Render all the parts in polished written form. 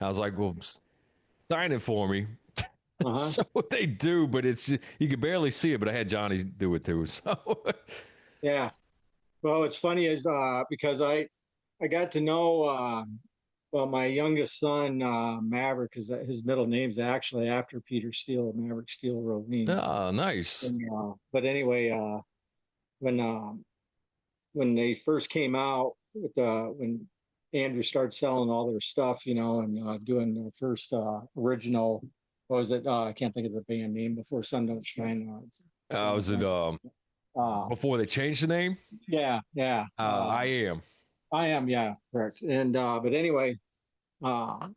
I was like, well, sign it for me. Uh-huh. So they do, but you can barely see it. But I had Johnny do it too. So Yeah. Well, it's funny is because I got to know well my youngest son Maverick, because his middle name's actually after Peter Steele, Maverick Steele Rovine. nice. And but anyway, when when they first came out with when Andrew started selling all their stuff, and doing the first original, what was it? I can't think of the band name before Sun Don't Shine. Was it Uh, before they changed the name? yeah, yeah. I am. I am, yeah, correct. And but anyway, uh,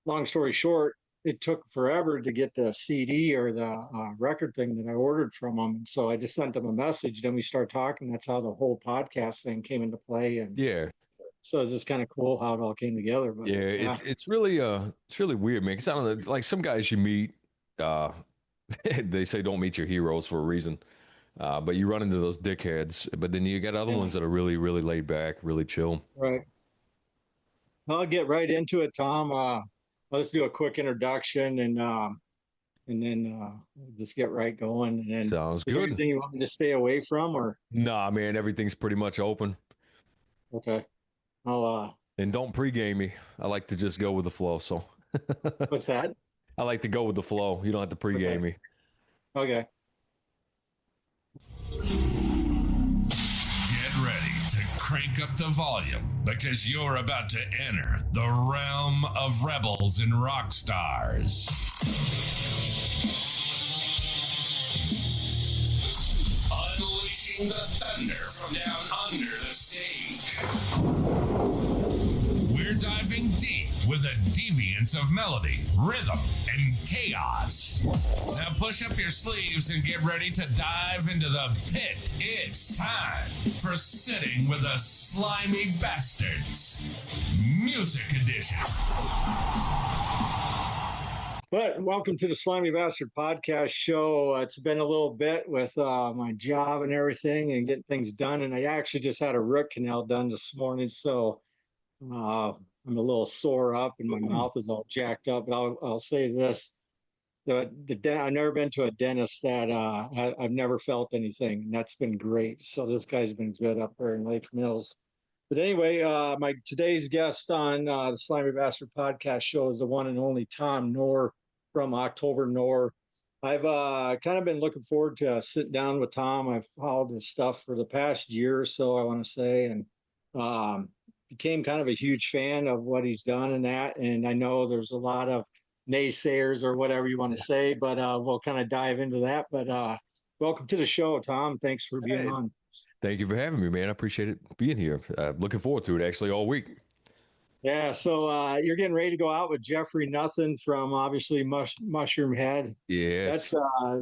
long story short, it took forever to get the CD or the record thing that I ordered from them. So I just sent them a message. Then we started talking. That's how the whole podcast thing came into play. And Yeah, so it's just kind of cool how it all came together. But yeah. yeah, It's really weird, man. Because I don't know, like some guys you meet, uh, they say don't meet your heroes for a reason. But you run into those dickheads. But then you got other yeah, ones that are really, really laid back, really chill. right. I'll get right into it, Tom. Let's do a quick introduction and then we'll just get right going. And then, Sounds is there good. anything you want me to stay away from, or Nah, man, everything's pretty much open. okay? I'll And don't pregame me. I like to just go with the flow. So what's that? I like to go with the flow. You don't have to pregame Okay, me. okay. Get ready to crank up the volume because you're about to enter the realm of rebels and rock stars. Unleashing the thunder from down under the stage. We're diving deep with a deviance of melody, rhythm, and chaos. Now push up your sleeves and get ready to dive into the pit. It's time for Sitting with the Slimy Bastards, Music Edition. But welcome to the Slimy Bastard Podcast Show. It's been a little bit with my job and everything and getting things done. And I actually just had a root canal done this morning. So I'm a little sore up and my mouth is all jacked up. But I'll say this. I've never been to a dentist that I've never felt anything. And that's been great. So this guy's been good up there in Lake Mills. But anyway, my today's guest on the Slimy Bastard Podcast Show is the one and only Tom Noir from October Noir. I've kind of been looking forward to sitting down with Tom. I've followed his stuff for the past year or so, I want to say, and became kind of a huge fan of what he's done in that. And I know there's a lot of naysayers or whatever you want to say, but we'll kind of dive into that. But welcome to the show, Tom. Thanks for being Hey, on. thank you for having me, man. I appreciate it being here. Looking forward to it actually all week. Yeah, so you're getting ready to go out with Jeffrey Nothing from obviously Mushroom Head. Yes.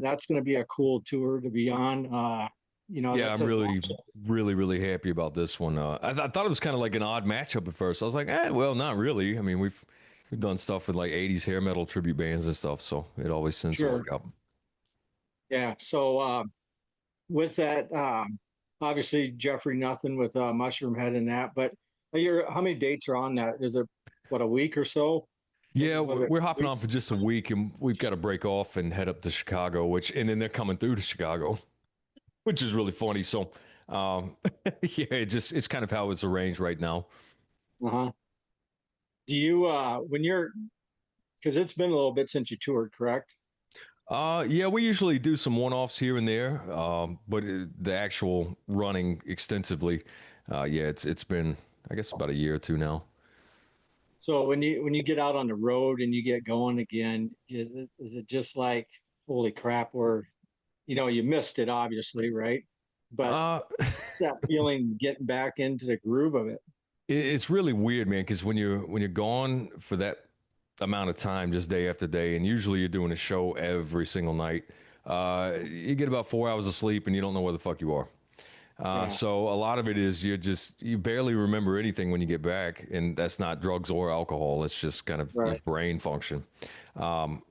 That's going to be a cool tour to be on. Yeah, that's I'm a really, really, really happy about this one. I thought it was kind of like an odd matchup at first. I was like, well, not really. I mean, we've done stuff with like '80s hair metal tribute bands and stuff, so it always seems to sure. work out. Yeah, so with that, obviously Jeffrey Nothing with Mushroom Head and that. But how many dates are on that? Is it what, a week or so? Yeah, What, we're hopping on weeks? for just a week, and we've got to break off and head up to Chicago, and then they're coming through to Chicago, which is really funny. So, yeah, it's kind of how it's arranged right now. Uh-huh. Do you when you're because it's been a little bit since you toured, correct? Yeah, we usually do some one-offs here and there, but the actual running extensively, yeah, it's been I guess about a year or two now. So when you get out on the road and you get going again, is it just like holy crap? Or you missed it obviously, right? But Uh, it's that feeling getting back into the groove of it. it's really weird, man, because when you're gone for that amount of time, just day after day, and usually you're doing a show every single night, you get about 4 hours of sleep and you don't know where the fuck you are. Yeah, So a lot of it is you barely remember anything when you get back, and that's not drugs or alcohol. It's just kind of your right, brain function. Um,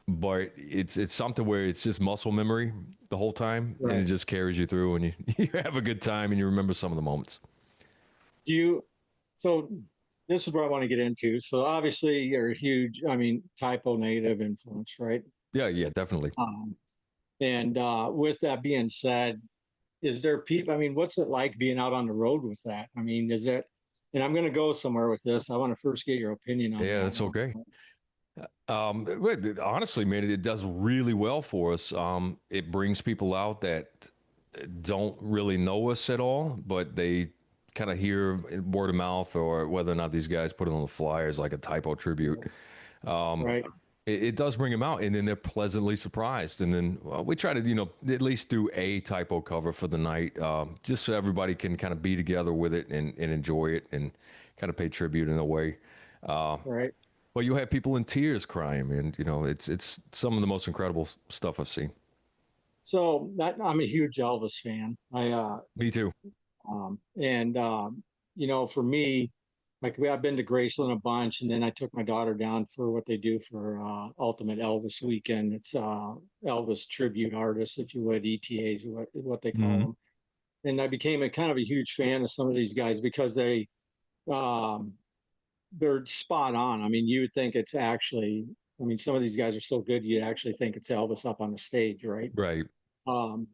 but it's something where it's just muscle memory the whole time, and it right. just carries you through, and you you have a good time, and you remember some of the moments. Do you so? this is what I want to get into. So obviously you're a huge, I mean, typo native influence, right? Yeah, definitely. Um, and with that being said, is there people, I mean, what's it like being out on the road with that? I mean, is it, and I'm going to go somewhere with this. I want to first get your opinion on Yeah, that. that's okay. Honestly, man, it does really well for us. It brings people out that don't really know us at all, but they kind of hear word of mouth or whether or not these guys put it on the flyers like a typo tribute. Right. It does bring them out, and then they're pleasantly surprised. And then we try to, at least do a typo cover for the night, just so everybody can kind of be together with it and enjoy it and kind of pay tribute in a way. Right. Well, you have people in tears crying, and it's some of the most incredible stuff I've seen. So that I'm a huge Elvis fan. Me too. And for me, like I've been to Graceland a bunch, and then I took my daughter down for what they do for Ultimate Elvis Weekend. It's Elvis tribute artists, if you would, ETAs, what they call Hmm. them. And I became a kind of a huge fan of some of these guys because um, they're spot on. I mean, you would think it's actually. I mean, some of these guys are so good, you actually think it's Elvis up on the stage, right? Right. Um,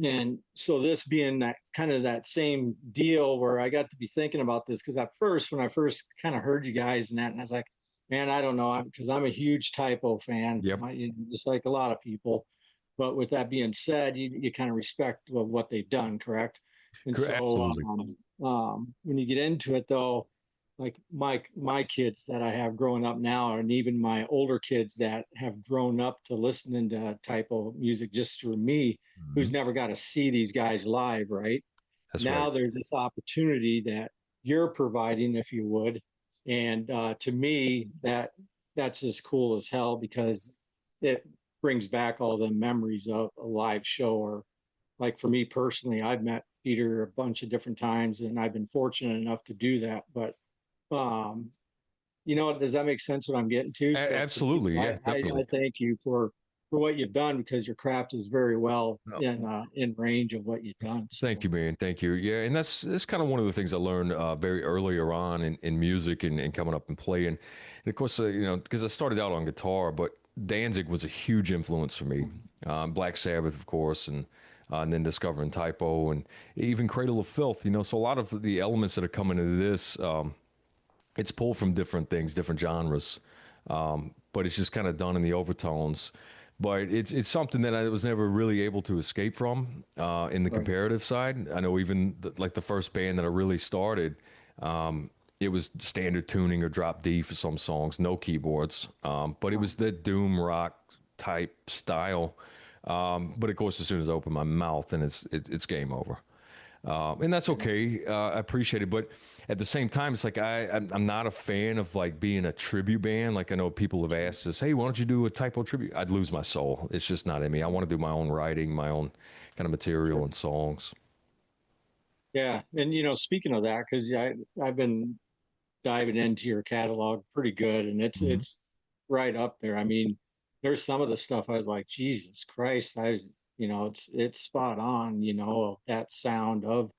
and so this being that kind of that same deal where I got to be thinking about this because at first, when I first kind of heard you guys and that, and I was like, man, I don't know, because I'm a huge typo fan, Yep. just like a lot of people. But with that being said, you kind of respect what they've done, correct? And so Absolutely. when you get into it, though, like my kids that I have growing up now, and even my older kids that have grown up to listening to typo music just through me, who's Mhm. never got to see these guys live, right? That's right. Now there's this opportunity that you're providing, if you would, and to me that's as cool as hell because it brings back all the memories of a live show. Or like for me personally, I've met Peter a bunch of different times, and I've been fortunate enough to do that. But um, does that make sense what I'm getting to? So for me, Absolutely. Yeah, I definitely. thank you for what you've done because your craft is very well Oh, in range of what you've done. thank So you, man. Thank you. Yeah, and that's kind of one of the things I learned very earlier on in music and coming up and playing. And of course, because I started out on guitar, but Danzig was a huge influence for me. Black Sabbath, of course, and then discovering typo and even Cradle of Filth. So a lot of the elements that are coming into this, it's pulled from different things, different genres, but it's just kind of done in the overtones. But it's something that I was never really able to escape from in the right, comparative side. I know even like the first band that I really started, it was standard tuning or drop D for some songs, no keyboards, but it was the doom rock type style. But of course, as soon as I open my mouth, and it's game over. And that's okay. I appreciate it, but at the same time, it's like I'm not a fan of like being a tribute band. Like I know people have asked us, "Hey, why don't you do a typo tribute?" I'd lose my soul. It's just not in me. I want to do my own writing, my own kind of material and songs. yeah. And speaking of that, because I've been diving into your catalog pretty good, and Hmm. it's right up there. I mean, there's some of the stuff I was like, Jesus Christ, it's spot on. That sound of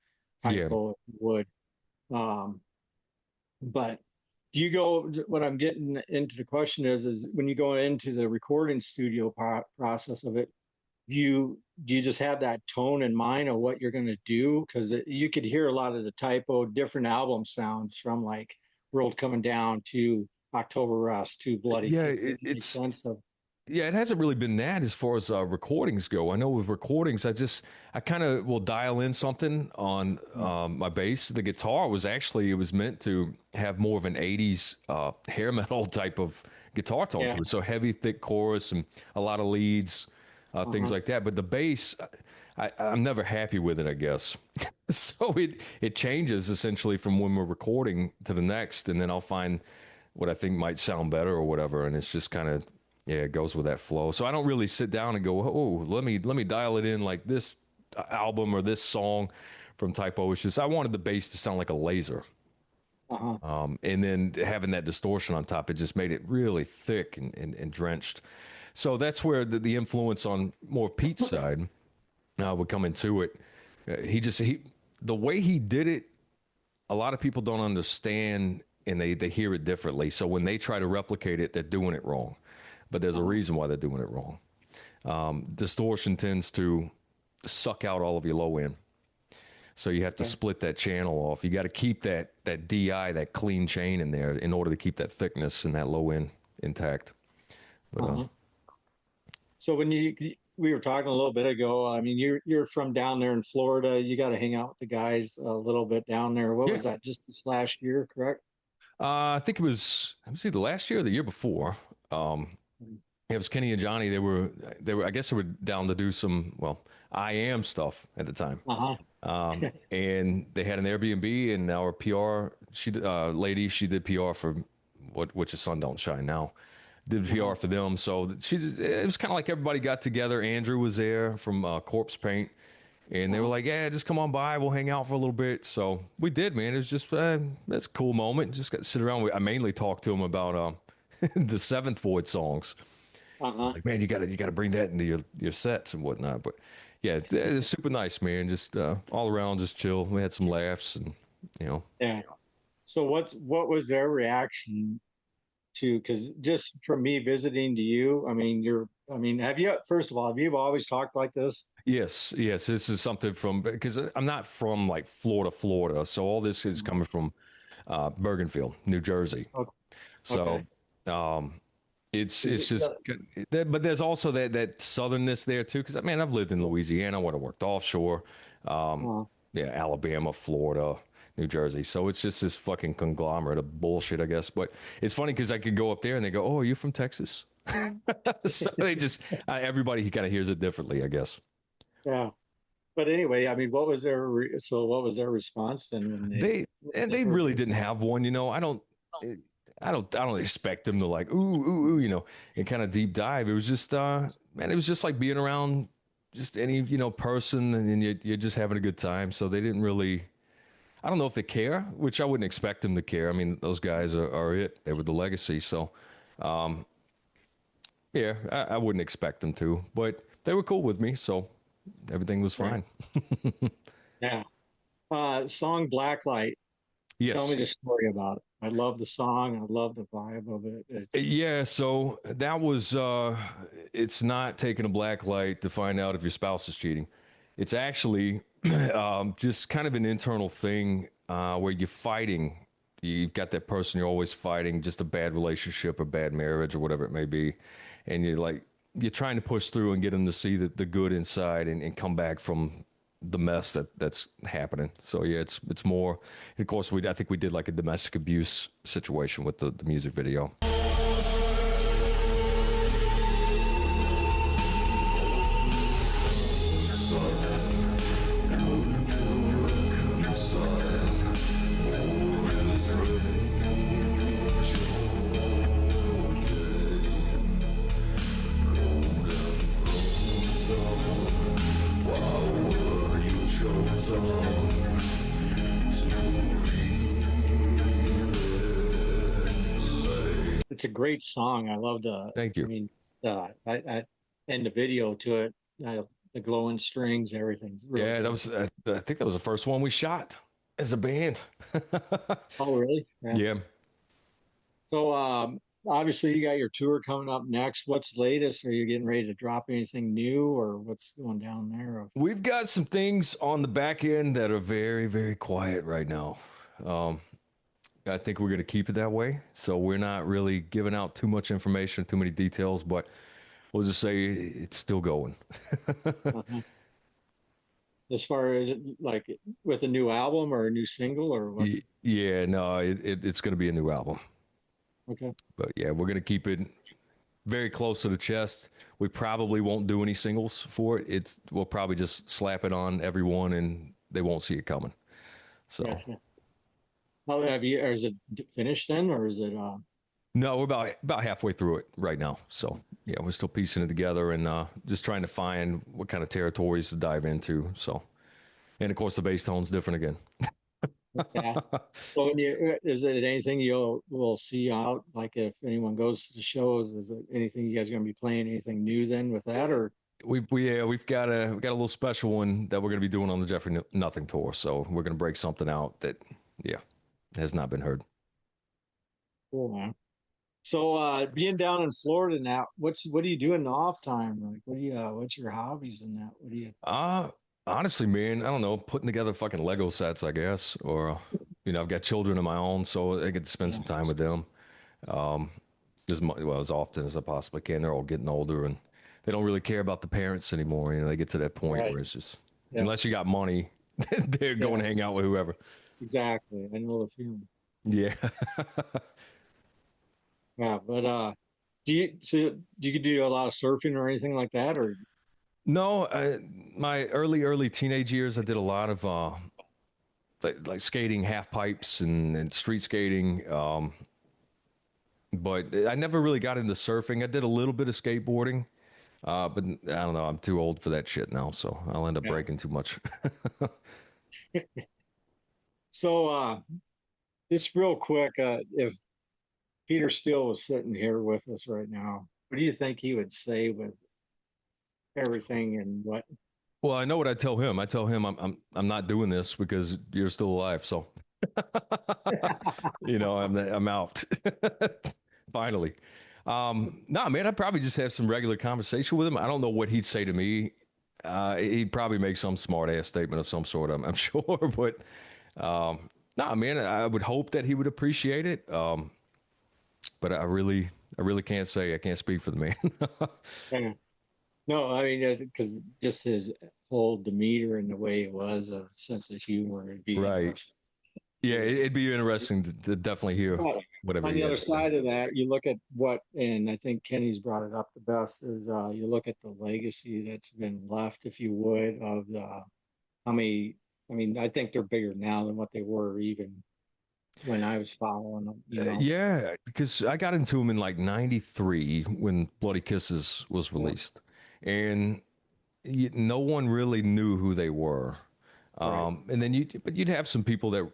Yeah, typo would. Um, but do you go? What I'm getting into the question is when you go into the recording studio process of it, do you just have that tone in mind of what you're going to do? Because you could hear a lot of the typo, different album sounds from like World Coming Down to October Rust to Bloody yeah. Kiss. Does it make It's sense of? Yeah, it hasn't really been that as far as recordings go. I know with recordings, I kind of will dial in something on my bass. The guitar it was meant to have more of an '80s hair metal type of guitar tone Yeah. to it. So heavy, thick chorus and a lot of leads, things Uh-huh. like that. But the bass, I'm never happy with it, I guess. So it changes essentially from when we're recording to the next, and then I'll find what I think might sound better or whatever, and it's just kind of yeah, it goes with that flow. So I don't really sit down and go, oh, let me dial it in like this album or this song from Typo. It's just I wanted the bass to sound like a laser, Uh-huh. and then having that distortion on top, it just made it really thick and drenched. So that's where the influence on more Pete's side would come into it. He the way he did it, a lot of people don't understand and they hear it differently. So when they try to replicate it, they're doing it wrong. But there's a reason why they're doing it wrong. Distortion tends to suck out all of your low end. So you have to split that channel off. You got to keep that DI, that clean chain in there in order to keep that thickness and that low end intact. But, So when we were talking a little bit ago, I mean, you're from down there in Florida. You got to hang out with the guys a little bit down there. What was that? Just this last year, correct? I think it was either last year or the year before. It was Kenny and Johnny. They were. I guess they were down to do some. Well, I am stuff at the time. And they had an Airbnb, and our PR lady, she did PR for which is Sun Don't Shine now. Did PR for them, so it was kind of like everybody got together. Andrew was there from Corpse Paint, and they were like, "Yeah, just come on by. We'll hang out for a little bit." So we did, man. It was just that's a cool moment. Just got to sit around. I mainly talked to him about the Seventh Void songs. It's like, man, you got to bring that into your sets and whatnot. But yeah, it's super nice, man. Just all around, just chill. We had some laughs, and Yeah. So what was their reaction to? Because just from me visiting to you, I mean, first of all, have you always talked like this? Yes. This is something because I'm not from like Florida. So all this is coming from Bergenfield, New Jersey. Okay. So it's just, but there's also that southernness there too. Because I mean, I've lived in Louisiana, I worked offshore, Alabama, Florida, New Jersey. So it's just this fucking conglomerate of bullshit, I guess. But it's funny because I could go up there and they go, "Oh, are you from Texas?" So they just everybody kind of hears it differently, I guess. Yeah. But anyway, I mean, what was their response then when they really didn't have one, I don't expect them to like ooh, and kind of deep dive. It was just man, it was just like being around just any person, and you're just having a good time. So they didn't really, I don't know if they care, which I wouldn't expect them to care. I mean, those guys are it. They were the legacy. So yeah, I wouldn't expect them to, but they were cool with me, so everything was fine. Yeah. Song Blacklight. Yes. Tell me the story about it. I love the song. I love the vibe of it. Yeah, so that was it's not taking a black light to find out if your spouse is cheating. It's actually just kind of an internal thing where you're fighting. You've got that person you're always fighting, just a bad relationship, a bad marriage, or whatever it may be, and you're trying to push through and get them to see the good inside and come back from the mess that's happening. So yeah, it's more. Of course, I think we did like a domestic abuse situation with the music video. It's a great song. I love Thank you. I mean, and the video to it, the glowing strings, everything. Really Yeah, good. that was. I think that was the first one we shot as a band. Oh, really? Yeah. So, obviously, you got your tour coming up next. What's latest? Are you getting ready to drop anything new, or what's going down there? We've got some things on the back end that are very, very quiet right now. I think we're going to keep it that way. So we're not really giving out too much information, too many details, but we'll just say it's still going. As far as like with a new album or a new single or what? Yeah, no, it's going to be a new album. Okay. But yeah, we're going to keep it very close to the chest. We probably won't do any singles for it. We'll probably just slap it on everyone and they won't see it coming. So. Gotcha. How have you, or is it finished then, or is it? No, we're about halfway through it right now. So yeah, we're still piecing it together and just trying to find what kind of territories to dive into. So, and of course the bass tone's different again. Yeah. So is it anything will see out? Like if anyone goes to the shows, is it anything you guys are going to be playing? Anything new then with that, or? We've got a little special one that we're going to be doing on the Jeffrey Nothing tour. So we're going to break something out that has not been heard. Cool, man. So, being down in Florida now, what do you do in the off time? Like, what's your hobbies in that? What do you? Uh, Honestly, man, I don't know, putting together fucking Lego sets, I guess, or I've got children of my own, so I get to spend Yeah, some time with them. Um, as often as I possibly can. They're all getting older and they don't really care about the parents anymore. They get to that point right. where it's just Yeah, unless you got money, they're going yeah, to hang out with whoever. exactly. I know the feeling. Yeah. Yeah, but do you do a lot of surfing or anything like that, or No, my early teenage years, I did a lot of like skating, half pipes, and street skating. But I never really got into surfing. I did a little bit of skateboarding, but I don't know. I'm too old for that shit now, so I'll end up yeah? breaking too much. So, just real quick, if Peter Steele was sitting here with us right now, what do you think he would say with everything and what? Well, I know what I tell him. I tell him I'm not doing this because you're still alive. So, I'm out. Finally. Nah, man, I'd probably just have some regular conversation with him. I don't know what he'd say to me. He'd probably make some smart ass statement of some sort. I'm sure, but nah, man, I would hope that he would appreciate it. But I really can't say. I can't speak for the man. Yeah. No, I mean, because just his whole demeanor and the way it was, a sense of humor would be Right. interesting. Yeah, Hear. it'd be interesting to definitely hear But whatever on he the had other to say. side of that, you look at what, and I think Kenny's brought it up the best, is you look at the legacy that's been left, if you would, of the how many. I mean, I think they're bigger now than what they were even when I was following them. Yeah, because I got into him in like '93 when Bloody Kisses was Yeah, released, and no one really knew who they were. right. And then but you'd have some people that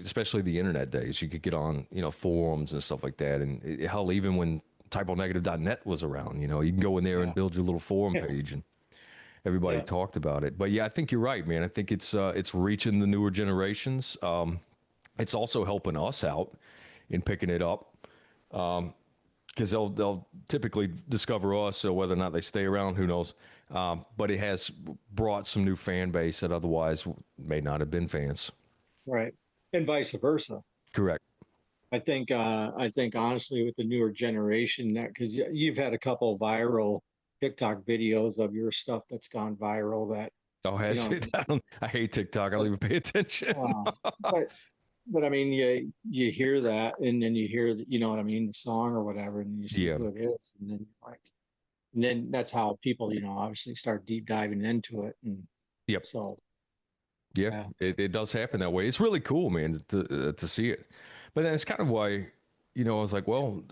especially the internet days, you could get on forums and stuff like that, and hell, even when typonegative.net was around, you can go in there and Yeah, build your little forum yeah, page, and everybody yeah, talked about it. But yeah, I think you're right, man. I think it's reaching the newer generations. It's also helping us out in picking it up because they'll typically discover us. So whether or not they stay around, who knows? But it has brought some new fan base that otherwise may not have been fans. right. And vice versa. Correct. I think honestly with the newer generation that because you've had a couple viral TikTok videos of your stuff that's gone viral that Oh, you has know it? I hate TikTok. I don't even pay attention. uh, but but I mean you hear that and then you hear you know what I mean the song or whatever and you see Yeah. who it is and then like and then that's how people obviously start deep diving into it and Yep. so Yeah. yeah It does happen that way. It's really cool, man, to see it. But then it's kind of why, I was like, well,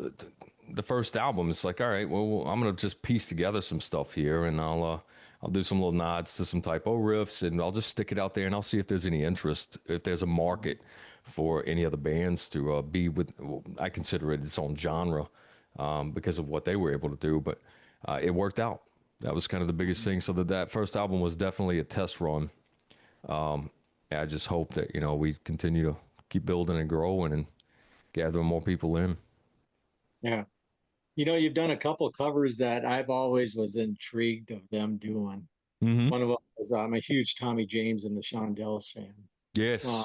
the first album, it's like, all right, well, I'm gonna just piece together some stuff here, and I'll do some little nods to some typo riffs, and I'll just stick it out there, and I'll see if there's any interest, if there's a market for any other bands to be with. Well, I consider it its own genre because of what they were able to do, but it worked out. That was kind of the biggest thing. So that first album was definitely a test run. I just hope that we continue to keep building and growing and gathering more people in. yeah. You've done a couple covers that I've always was intrigued of them doing. Hmm. One of them is I'm a huge Tommy James and the Shondells fan. Uh, Yes.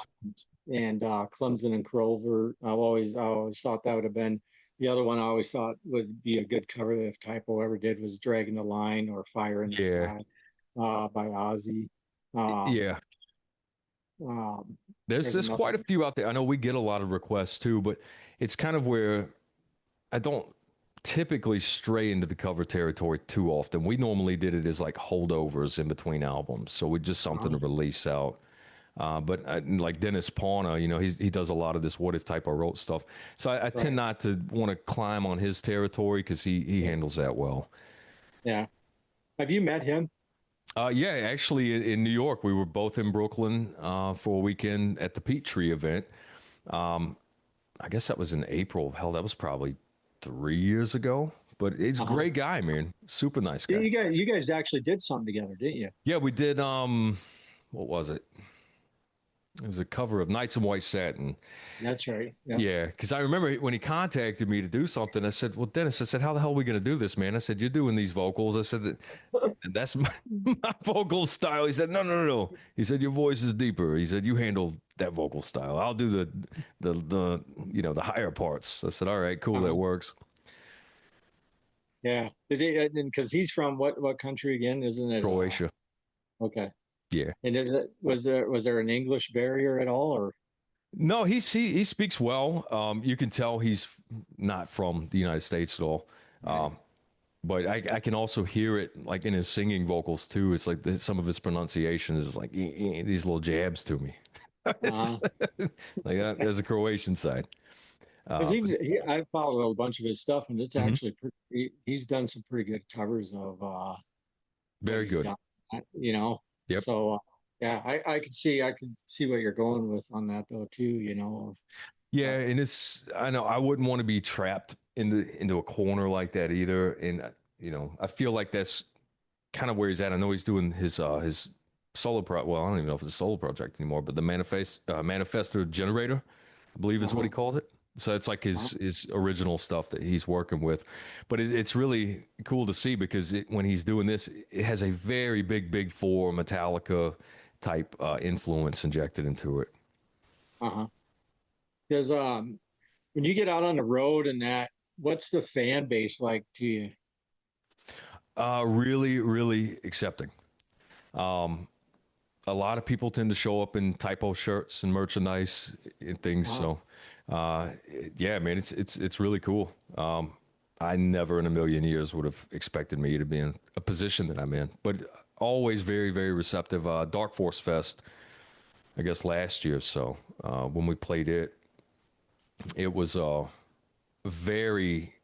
and Clemson and Crover. I always thought that would have been the other one. I always thought would be a good cover if Typo ever did was "Dragging the Line" or "Fire in the Yeah. Sky" by Ozzy. Um, Yeah. um, There's there's there's another. quite a few out there. I know we get a lot of requests too, but it's kind of where I don't typically stray into the cover territory too often. We normally did it as like holdovers in between albums, so we just something to release out. But like Dennis Pauner, he does a lot of this what if type of wrote stuff. So I tend Right. not to want to climb on his territory because he Yeah. handles that well. Yeah. Have you met him? Yeah, actually, in New York, we were both in Brooklyn for a weekend at the Peachtree event. I guess that was in April. Hell, that was probably 3 years ago. But he's a Uh-huh. great guy, man. Super nice You guy. you guys actually did something together, didn't you? Yeah, we did. What was it? It was a cover of Nights in White Satin. That's right. Yeah. Yeah, because I remember when he contacted me to do something, I said, "Well, Dennis," I said, "how the hell are we going to do this, man?" I said, "You're doing these vocals." I said, "That's my, my vocal style." He said, "No." He said, "Your voice is deeper." He said, "You handle that vocal style. I'll do the the higher parts." I said, "All right, cool, that Uh-huh. works." Yeah. Is he, because he's from what country again? Isn't it? Croatia. Okay. Yeah. And was there an English barrier at all, or? No, he speaks well. You can tell he's not from the United States at all. Right. But I can also hear it like in his singing vocals too. It's like some of his pronunciation is like these little jabs to me. It's Uh, like there's a Croatian side. because Uh, I followed a bunch of his stuff, and it's mhm. actually he's done some pretty good covers of what Very he's good. got, you know. Yep. So yeah, I could see what you're going with on that though too, Yeah, uh, and it's I know I wouldn't want to be trapped into a corner like that either. And I feel like that's kind of where he's at. I know he's doing his solo pro. Well, I don't even know if it's a solo project anymore, but the manifesto generator, I believe is what he uh-huh, calls it. So it's like uh-huh, his original stuff that he's working with, but it's really cool to see because when he's doing this, it has a very big four Metallica type influence injected into it. uh-huh. Because when you get out on the road and that, what's the fan base like to you? Really accepting. Um, a lot of people tend to show up in typo shirts and merchandise and things. Uh-huh. So, yeah, man, it's really cool. I never in a million years would have expected me to be in a position that I'm in, but always very receptive. Dark Force Fest, I guess last year. So when we played it, it was very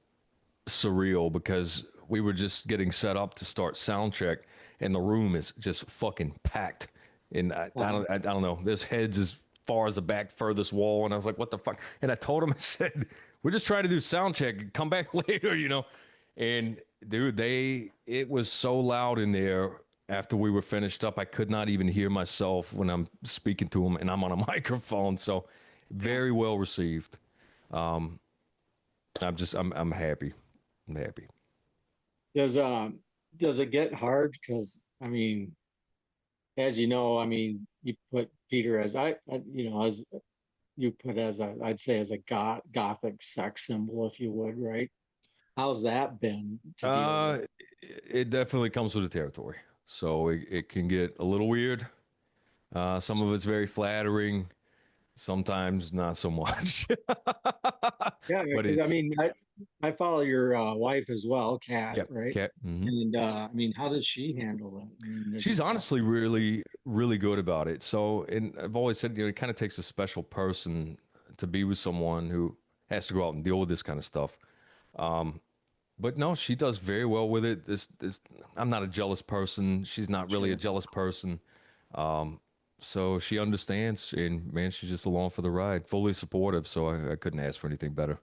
surreal because we were just getting set up to start sound check, and the room is just fucking packed. And Uh-huh. I don't know. There's heads as far as the back furthest wall, and I was like, "What the fuck?" And I told him, I said, "We're just trying to do sound check. Come back later." And dude, it was so loud in there. After we were finished up, I could not even hear myself when I'm speaking to him, and I'm on a microphone. So, Yeah. very well received. I'm happy. I'm happy. Does does it get hard? Because I mean, as you know, I mean, you put Peter as as you put as I'd say as a gothic sex symbol, if you would, right? How's that been to deal with? Uh, it definitely comes with the territory. So it can get a little weird. Some of it's very flattering, sometimes not so much. Yeah, But because I it's, mean, I follow your wife as well, Kat, yep, right? cat. Hmm. And I mean, how does she handle that? I mean, is She's it tough? honestly really good about it. So, and I've always said, it kind of takes a special person to be with someone who has to go out and deal with this kind of stuff. But no, she does very well with it. I'm not a jealous person. She's not really a Sure. jealous person. So she understands, and man, she's just along for the ride, fully supportive. So I couldn't ask for anything better.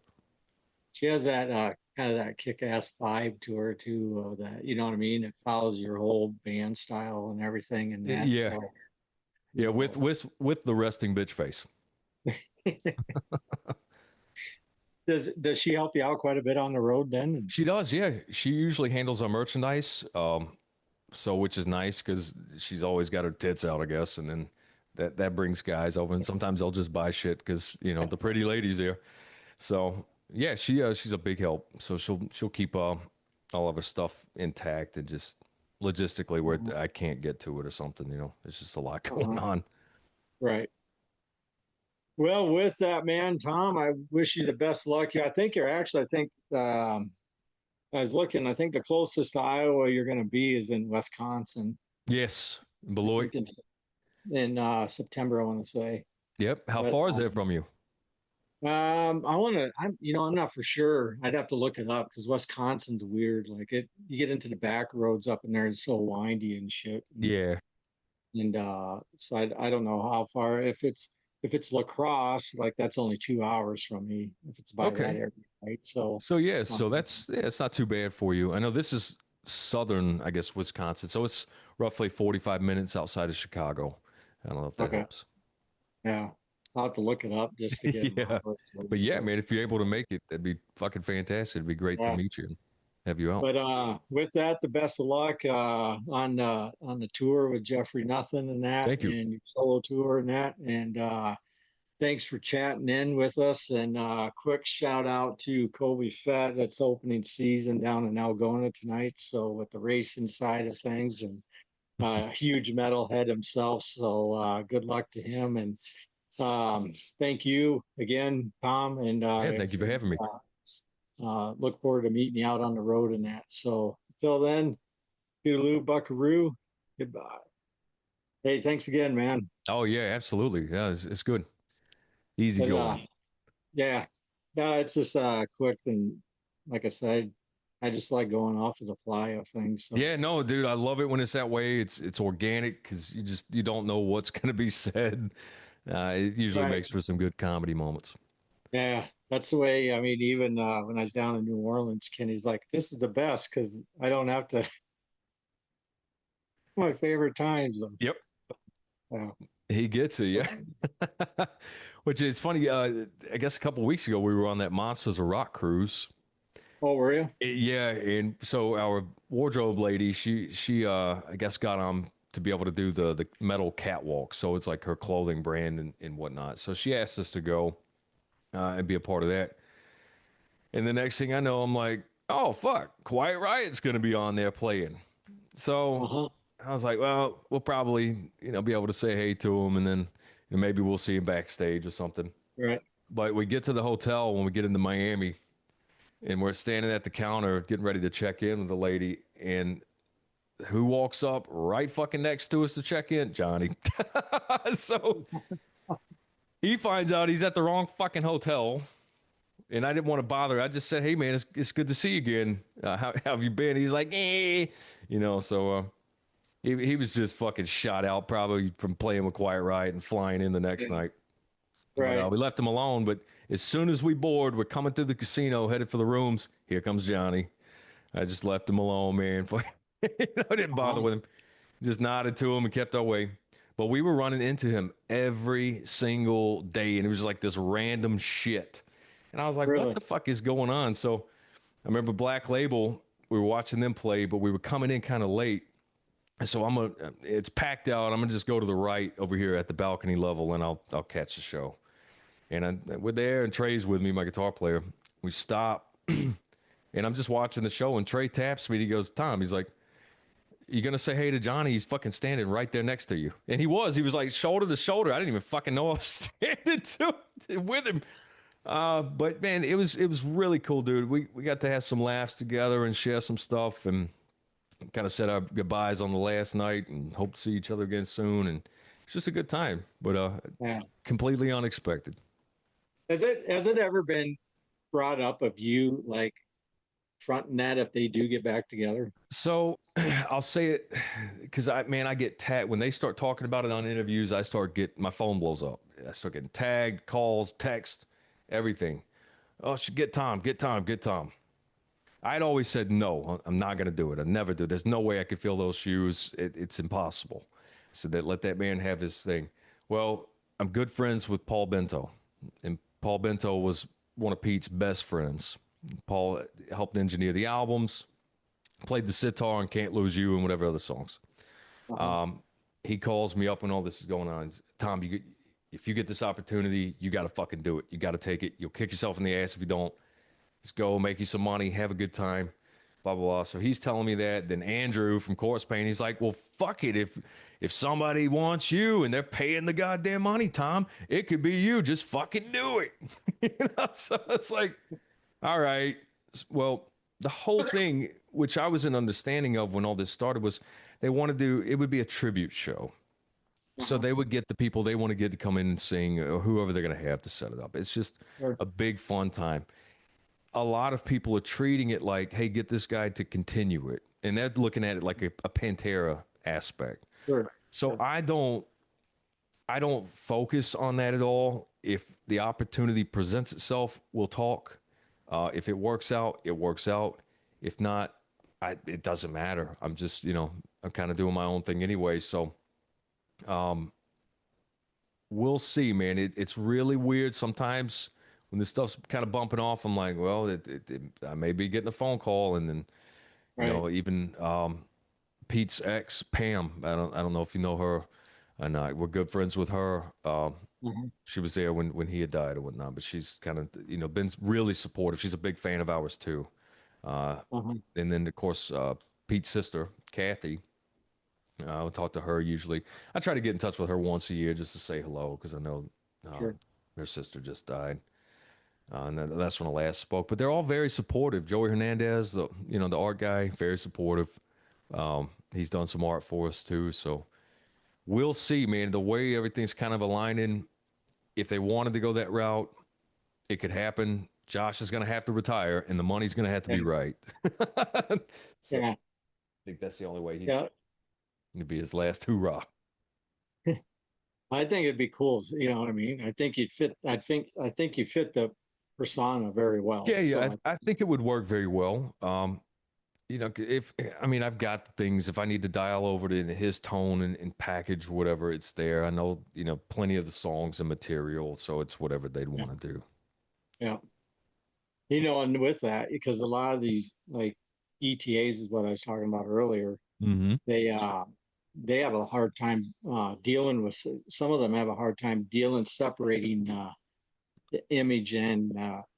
She has that kind of that kick-ass vibe to her too. That you know what I mean? It follows your whole band style and everything, and that. Yeah, So you yeah, with know, with the resting bitch face. does she help you out quite a bit on the road then? She does, yeah. She usually handles our merchandise, so which is nice because she's always got her tits out, I guess, and then that brings guys over, and sometimes they'll just buy shit because the pretty ladies there. So yeah, she's a big help. So she'll keep all of her stuff intact and just logistically where Uh-huh. I can't get to it or something. There's just a lot going Uh-huh. on. Right. Well, with that, man, Tom, I wish you the best luck. Yeah, I think you're actually. I think I was looking. I think the closest to Iowa you're going to be is in Wisconsin. Yes, I Beloit. think in September. I want to say, Yep. How but far is that from you? I want to. I'm not for sure. I'd have to look it up because Wisconsin's weird. Like it, you get into the back roads up in there, it's so windy and shit. Yeah. And so I don't know how far. If it's lacrosse, like that's only 2 hours from me. If it's by that Okay. area, right? So, So yeah, um, so it's not too bad for you. I know this is southern, I guess, Wisconsin. So it's roughly 45 minutes outside of Chicago. I don't know if that okay. helps. Yeah. I'll have to look it up just to get Yeah. more. But yeah, So, man, if you're able to make it, that'd be fucking fantastic. It'd be great to yeah. meet you and have you out. But with that, the best of luck on the tour with Jeffrey Nothing and that, Thank you. and your solo tour and that. And thanks for chatting in with us. And quick shout out to Kobe Fett. That's opening season down in Algona tonight. So with the racing side of things, and huge metalhead himself. So good luck to him. And thank you again, Tom. And Yeah, thank you for having me. look forward to meeting you out on the road and that. So until then, toodaloo, buckaroo, goodbye. Hey, thanks again, man. Oh yeah, absolutely. Yeah, it's good. Easy But going. yeah, no, it's just quick and like I said, I just like going off of the fly of things. So Yeah, no, dude, I love it when it's that way. It's organic because you don't know what's gonna be said. It usually right, makes for some good comedy moments. yeah, that's the way. I mean, even when I was down in New Orleans, Kenny's like, "This is the best because I don't have to." My favorite times. Yep, Uh, he gets it. Yeah, which is funny. I guess a couple weeks ago we were on that Monsters of Rock cruise. oh, were you? Yeah, and so our wardrobe lady, she I guess got on to be able to do the metal catwalk. So it's like her clothing brand and whatnot. So she asked us to go and be a part of that. And the next thing I know, I'm like, oh fuck, Quiet Riot's gonna be on there playing. So Uh-huh. I was like, well, we'll probably be able to say hey to him, and then maybe we'll see him backstage or something. Right. But we get to the hotel when we get into Miami, and we're standing at the counter getting ready to check in with the lady, and who walks up right fucking next to us to check in? Johnny. So he finds out he's at the wrong fucking hotel. And I didn't want to bother. I just said, hey, man, it's good to see you again. How have you been? He's like, so he was just fucking shot out probably from playing with Quiet Riot and flying in the next Yeah. night. But Right. we left him alone. But as soon as we board, we're coming through the casino, headed for the rooms. Here comes Johnny. I just left him alone, man. I didn't bother Uh-huh. with him. Just nodded to him and kept our way. But we were running into him every single day, and it was like this random shit. And I was like, what Really? the fuck is going on? So I remember Black Label, we were watching them play, but we were coming in kind of late. So it's packed out. I'm gonna just go to the right over here at the balcony level, and I'll catch the show. And we're there, and Trey's with me, my guitar player. We stop, and I'm just watching the show, and Trey taps me. And he goes, Tom, he's like, you gonna say hey to Johnny? He's fucking standing right there next to you. And he was like shoulder to shoulder. I didn't even fucking know I was standing with him. But man, it was really cool, dude. We got to have some laughs together and share some stuff and kind of said our goodbyes on the last night and hope to see each other again soon. And it's just a good time, but Yeah. completely unexpected. Has it ever been brought up of you like fronting that if they do get back together? So I'll say it because I get tagged when they start talking about it on interviews. My phone blows up. I start getting tagged, calls, text, everything. Oh, should get Tom, get Tom, get Tom. I'd always said no. I'm not going to do it. I never do. There's no way I could fill those shoes. It's impossible. So that let that man have his thing. Well, I'm good friends with Paul Bento, and Paul Bento was one of Pete's best friends. Paul helped engineer the albums, played the sitar on "Can't Lose You" and whatever other songs. Uh-huh. He calls me up when all this is going on. Tom, if you get this opportunity, you got to fucking do it. You got to take it. You'll kick yourself in the ass if you don't. Just go make you some money, have a good time, blah blah blah. So he's telling me that. Then Andrew from Corpse Paint, he's like, "Well, fuck it. If somebody wants you and they're paying the goddamn money, Tom, it could be you. Just fucking do it." So it's like, all right. Well, the whole thing, which I was an understanding of when all this started, was they wanted to. It would be a tribute show. So Uh-huh. they would get the people they want to get to come in and sing, or whoever they're going to have to set it up. It's just Sure. a big fun time. A lot of people are treating it like, hey, get this guy to continue it. And they're looking at it like a Pantera aspect. Sure. So I don't focus on that at all. If the opportunity presents itself, we'll talk. If it works out, it works out. If not, it doesn't matter. I'm just, I'm kind of doing my own thing anyway. So we'll see, man. It's really weird sometimes when this stuff's kind of bumping off. I'm like, well, I may be getting a phone call, and then Right. even Pete's ex, Pam. I don't know if you know her, and we're good friends with her. Mhm. She was there when he had died or whatnot, but she's kind of been really supportive. She's a big fan of ours too. Uh, Uh-huh. and then of course Pete's sister, Kathy. I'll talk to her usually. I try to get in touch with her once a year just to say hello because I know Sure. her sister just died. And that's when I last spoke. But they're all very supportive. Joey Hernandez, the art guy, very supportive. He's done some art for us too. So we'll see, man. The way everything's kind of aligning, if they wanted to go that route, it could happen. Josh is going to have to retire, and the money's going to have to Yeah. be right. So I Yeah. think that's the only way he Yeah. can be his last hoorah. I think it'd be cool. You know what I mean? I think you'd fit. I think you fit the persona very well. Yeah, yeah, So I think it would work very well. If I mean, I've got the things. If I need to dial over to his tone and package whatever, it's there. I know, plenty of the songs and material, so it's whatever they'd yeah, want to do. yeah. And with that, because a lot of these like ETAs is what I was talking about earlier. Mm-hmm. They uh they have a hard time dealing with. Some of them have a hard time dealing separating the image and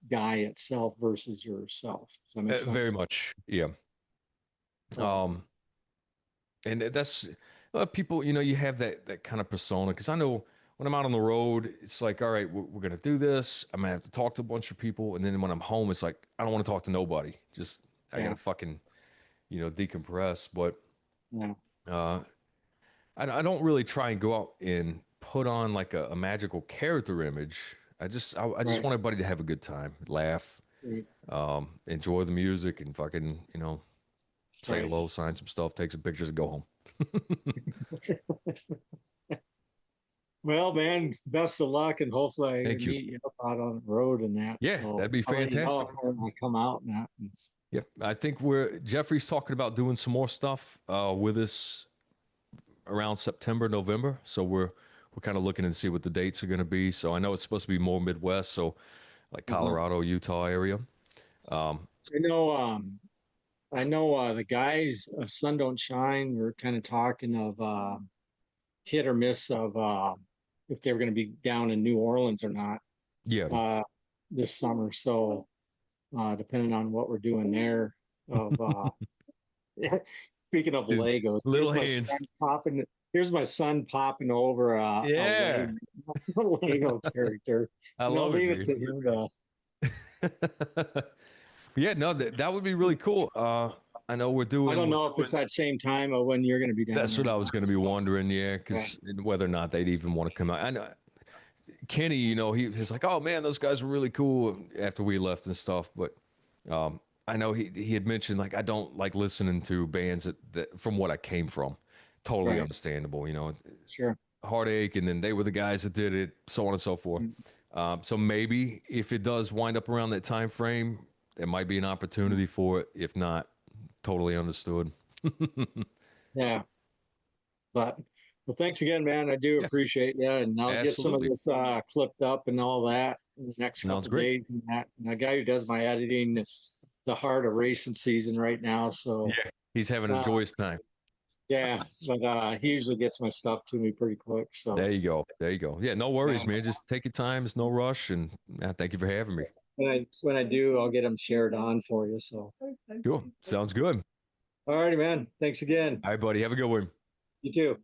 guy itself versus yourself. Does that make Very sense? much, yeah. So Um, and that's people. You have that kind of persona because I know when I'm out on the road, it's like, all right, we're gonna do this. I'm gonna have to talk to a bunch of people, and then when I'm home, it's like I don't want to talk to nobody. Just I yeah, gotta fucking decompress. But yeah, uh, I don't really try and go out and put on like a magical character image. I just right, want everybody to have a good time, laugh, right, enjoy the music, and fucking say right. hello, sign some stuff, take some pictures, and go home. Well, man, best of luck, and hopefully I Thank can you. meet you up out on the road and that. Yeah, So that'd be I'll let you fantastic. know when I come out and that. Yeah, I think Jeffrey's talking about doing some more stuff with us around September, November. So we're kind of looking to see what the dates are going to be. So I know it's supposed to be more Midwest, so like Uh-huh. Colorado, Utah area. Um, I know, the guys of Sun Don't Shine were kind of talking of hit or miss of if they were going to be down in New Orleans or not yeah, uh, this summer. So depending on what we're doing there, of speaking of dude, Legos, little hands. Here's my son popping over a Yeah, Lego, a Lego character. I love it, Leave it man. to him to. Yeah, no, that would be really cool. I know I don't know if it's that same time of when you're going to be down that's what there. I was going to be wondering. Yeah, Yeah, because whether or not they'd even want to come out. I know Kenny, he's like, oh man, those guys were really cool after we left and stuff. But I know he had mentioned like I don't like listening to bands that from what I came from. Totally right. understandable, Sure. Heartache, and then they were the guys that did it, so on and so forth. So maybe if it does wind up around that time frame, there might be an opportunity for it. If not, totally understood. Yeah. But well, thanks again, man. I do Yeah, appreciate you, and I'll get some of absolutely. this clipped up and all that in the next Sounds couple great. days. And that, and the guy who does my editing, it's the heart of racing season right now. Yeah, So he's having a uh, joyous time. yeah, but he usually gets my stuff to me pretty quick. So There you go. There you go. Yeah, no yeah, worries, man. Just take your time. It's no rush. And thank you for having me. when I do, I'll get them shared on for you. So Cool. Sounds good. all righty, man. Thanks again. All right, buddy. Have a good one. You too.